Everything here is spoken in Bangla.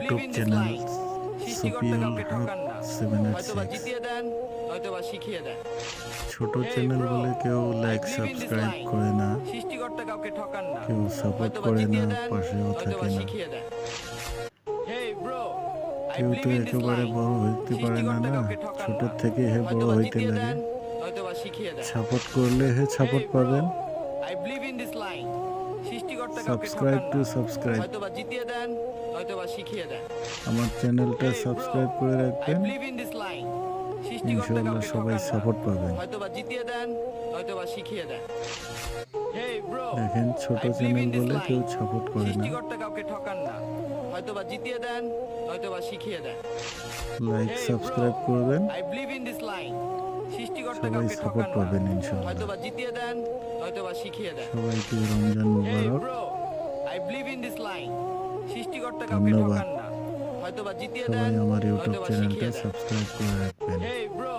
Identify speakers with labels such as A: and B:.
A: ইউটিউব চ্যানেল
B: সৃষ্টিকর্তা
A: সুপিউল
B: কাউকে
A: হক
B: ঠকান না, হয়তো বা
A: 786।
B: জিতিয়ে দেন, হয়তো বা শিখিয়ে দেন।
A: ছোট
B: Hey
A: চ্যানেল
B: bro,
A: বলে কেউ
B: I
A: like
B: believe in this
A: subscribe
B: line.
A: করে না,
B: সৃষ্টিকর্তা কাউকে ঠকান না,
A: কেউ সাপোর্ট
B: হয়তো বা
A: করে না,
B: জিতিয়ে দেন,
A: পাশেও
B: হয়তো
A: থাকে
B: বা
A: না।
B: শিখিয়ে দেন। Hey bro, I
A: কেউ তো
B: believe in this
A: একেবারে
B: line.
A: বড় হইতে পারে না,
B: সৃষ্টিকর্তা
A: না
B: কাউকে ঠকান
A: ছোট
B: না,
A: থেকে হে
B: হয়তো
A: বড়
B: বা
A: হইতে
B: জিতিয়ে
A: লাগে।
B: দেন, হয়তো বা শিখিয়ে দেন।
A: সাপোর্ট করলে হে
B: Hey
A: সাপোর্ট
B: bro,
A: পাবেন।
B: I believe in this line. সৃষ্টিকর্তা কাউকে
A: সাবস্ক্রাইব
B: ঠকান
A: টু
B: না,
A: সাবস্ক্রাইব।
B: হয়তো বা জিতিয়ে দেন, হয়তো বা শিখিয়ে দেন।
A: আমার চ্যানেলটা
B: Hey bro,
A: সাবস্ক্রাইব করে
B: I
A: রাখবেন,
B: believe in this line. সৃষ্টিকর্তা
A: ইনশাআল্লাহ
B: কাউকে
A: সবাই
B: ঠকান না,
A: সাপোর্ট পাবেন।
B: হয়তো বা জিতিয়ে দেন, হয়তো বা শিখিয়ে দেন। Hey bro,
A: দেখেন ছোট
B: I believe
A: channel
B: in this
A: বলে কেউ
B: line.
A: সাপোর্ট করে না,
B: সৃষ্টিকর্তা কাউকে ঠকান না, হয়তো বা জিতিয়ে দেন, হয়তো বা শিখিয়ে দেন।
A: লাইক
B: Hey bro,
A: সাবস্ক্রাইব করবেন,
B: I believe in this line. সৃষ্টিকর্তা
A: সবাই
B: কাউকে
A: সাপোর্ট
B: ঠকান না,
A: পাবেন
B: হয়তো
A: ইনশাআল্লাহ।
B: বা জিতিয়ে দেন, হয়তো বা শিখিয়ে দেন।
A: সবাইকে Ramzan
B: Hey
A: Mubarak.
B: bro, I believe in this line. সৃষ্টিকর্তা কাউকে
A: ধন্যবাদ।
B: ঠকান না, হয়তো বা জিতিয়ে
A: সবাই
B: দেন,
A: আমার
B: হয়তো
A: ইউটিউব
B: বা
A: চ্যানেলটা
B: শিখিয়ে দেন।
A: সাবস্ক্রাইব করে রাখবেন।
B: Hey bro,